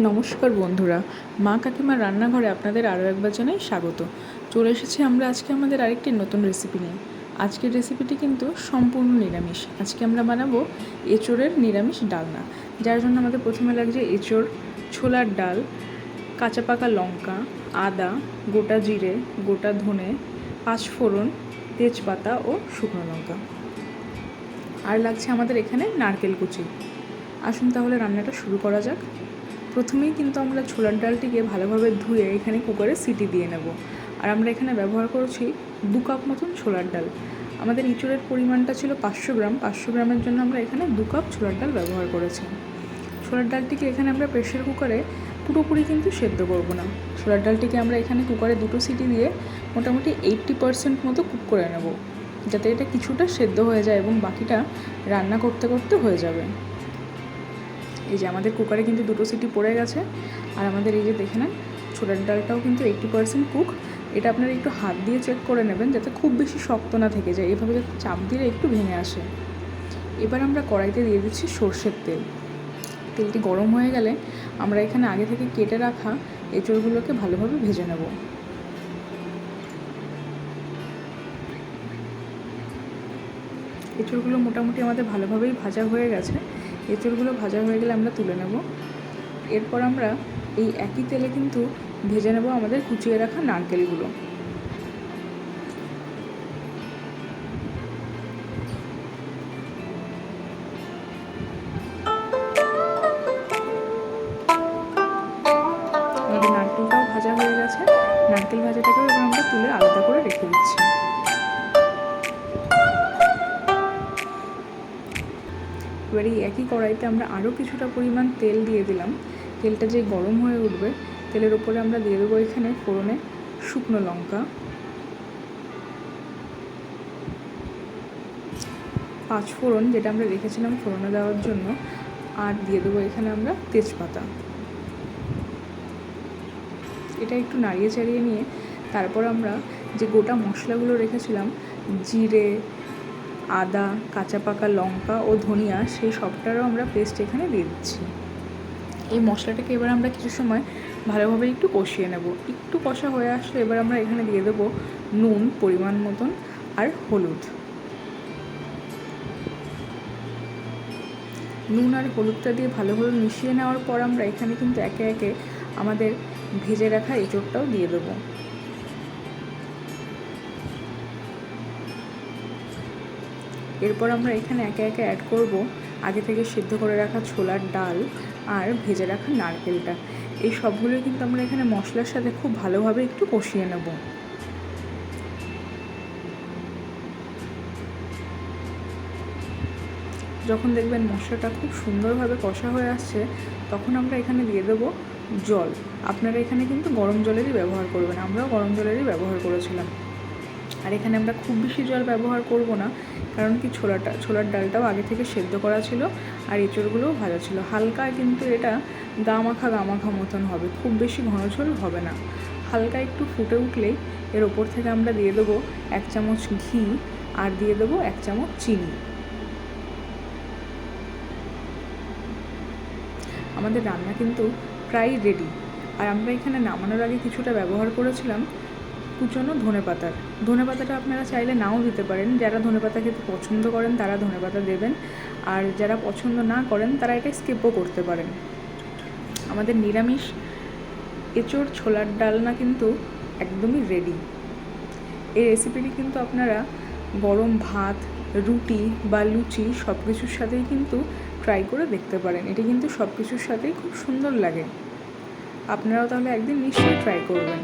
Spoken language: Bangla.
নমস্কার বন্ধুরা, মা কাকিমার রান্নাঘরে আপনাদের আরও একবার জানাই স্বাগত। চলে এসেছি আমরা আজকে আমাদের আরেকটি নতুন রেসিপি নিয়ে। আজকের রেসিপিটি কিন্তু সম্পূর্ণ নিরামিষ। আজকে আমরা বানাবো এঁচোড়ের নিরামিষ ডালনা, যার জন্য আমাদের প্রথমে লাগছে এঁচোড়, ছোলার ডাল, কাঁচা পাকা লঙ্কা, আদা, গোটা জিরে, গোটা ধনে, পাঁচফোড়ন, তেজপাতা ও শুকনো লঙ্কা। আর লাগছে আমাদের এখানে নারকেল কুচি। আসুন তাহলে রান্নাটা শুরু করা যাক। প্রথমেই কিন্তু আমরা ছোলার ডালটিকে ভালোভাবে ধুয়ে এখানে কুকারে সিটি দিয়ে নেব। আর আমরা এখানে ব্যবহার করছি 2 কাপ মতন ছোলার ডাল। আমাদের এঁচোড়ের পরিমাণটা ছিল 500 গ্রাম। 500 গ্রামের জন্য আমরা এখানে 2 কাপ ছোলার ডাল ব্যবহার করেছি। ছোলার ডালটিকে এখানে আমরা প্রেসার কুকারে পুরোপুরি কিন্তু সেদ্ধ করব না। ছোলার ডালটিকে আমরা এখানে কুকারে 2টো সিটি দিয়ে মোটামুটি 80% মতো কুক করে নেব, যাতে এটা কিছুটা সেদ্ধ হয়ে যায় এবং বাকিটা রান্না করতে করতে হয়ে যাবে। এই যে আমাদের কুকারে কিন্তু 2টো সিটি পড়ে গেছে। আর আমাদের এই যে দেখে নেন, ছোলার ডালটাও কিন্তু 80% কুক। এটা আপনারা একটু হাত দিয়ে চেক করে নেবেন যাতে খুব বেশি শক্ত না থেকে যায়, এভাবে যাতে চাপ দিলে একটু ভেঙে আসে। এবার আমরা কড়াইতে দিয়ে দিচ্ছি সর্ষের তেল। তেলটি গরম হয়ে গেলে আমরা এখানে আগে থেকে কেটে রাখা এঁচোড়গুলোকে ভালোভাবে ভেজে নেব। এঁচোড়গুলো মোটামুটি আমাদের ভালোভাবেই ভাজা হয়ে গেছে। এঁচোড়গুলো ভাজা হয়ে গেলে আমরা তুলে নেব। এরপর আমরা এই একই তেলে কিন্তু ভেজে নেব আমাদের কুচিয়ে রাখা নারকেলগুলো। আমাদের নারকেলটাও ভাজা হয়ে গেছে। নারকেল ভাজাটাকেও এবার আমরা তুলে আলাদা করে রেখে দিচ্ছি। এবার এই একই কড়াইতে আমরা আরও কিছুটা পরিমাণ তেল দিয়ে দিলাম। তেলটা যে গরম হয়ে উঠবে, তেলের উপরে আমরা দিয়ে দেবো এখানে ফোড়নে শুকনো লঙ্কা, পাঁচফোড়ন যেটা আমরা রেখেছিলাম ফোড়নে দেওয়ার জন্য, আর দিয়ে দেবো এখানে আমরা তেজপাতা। এটা একটু নাড়িয়ে চাড়িয়ে নিয়ে তারপর আমরা যে গোটা মশলাগুলো রেখেছিলাম, জিরে, আদা, কাঁচা পাকা লঙ্কা ও ধনিয়া, সেই সবটারও আমরা পেস্ট এখানে দিয়ে দিচ্ছি। এই মশলাটাকে এবার আমরা কিছু সময় ভালোভাবে একটু কষিয়ে নেব। একটু কষা হয়ে আসলে এবার আমরা এখানে দিয়ে দেবো নুন পরিমাণ মতন আর হলুদ। নুন আর হলুদটা দিয়ে ভালোভাবে মিশিয়ে নেওয়ার পর আমরা এখানে কিন্তু একে একে আমাদের ভেজে রাখা এঁচোড়টাও দিয়ে দেবো। এরপর আমরা এখানে একে একে অ্যাড করব আগে থেকে সিদ্ধ করে রাখা ছোলার ডাল আর ভেজে রাখা নারকেলটা। এই সবগুলোই কিন্তু আমরা এখানে মশলার সাথে খুব ভালোভাবে একটু কষিয়ে নেব। যখন দেখবেন মশলাটা খুব সুন্দরভাবে কষা হয়ে আসছে, তখন আমরা এখানে দিয়ে দেবো জল। আপনারা এখানে কিন্তু গরম জলেরই ব্যবহার করবেন, আমরাও গরম জলেরই ব্যবহার করেছিলাম। আর এখানে আমরা খুব বেশি জল ব্যবহার করব না, কারণ কি ছোলার ডালটাও আগে থেকে সেদ্ধ করা ছিল আর এঁচোড়গুলোও ভাজা ছিল। হালকা কিন্তু এটা গা মাখা মতন হবে, খুব বেশি ঘন ঝোল হবে না। হালকা একটু ফুটে উঠলেই এর ওপর থেকে আমরা দিয়ে দেবো 1 চামচ ঘি আর দিয়ে দেবো 1 চামচ চিনি। আমাদের রান্না কিন্তু প্রায় রেডি। আর আমরা এখানে নামানোর আগে কিছুটা ব্যবহার করেছিলাম কুচনো ধনেপাতাটা আপনারা চাইলে নাও দিতে পারেন। যারা ধনেপাতা খেতে পছন্দ করেন তারা ধনেপাতা দেবেন, আর যারা পছন্দ না করেন তারা এটা স্কিপও করতে পারেন। আমাদের নিরামিষ এঁচোড় ছোলার ডালনা কিন্তু একদমই রেডি। এই রেসিপিটি কিন্তু আপনারা গরম ভাত, রুটি বা লুচি সব কিছুর সাথেই কিন্তু ট্রাই করে দেখতে পারেন। এটি কিন্তু সব কিছুর সাথেই খুব সুন্দর লাগে। আপনারাও তাহলে একদিন নিশ্চয়ই ট্রাই করবেন।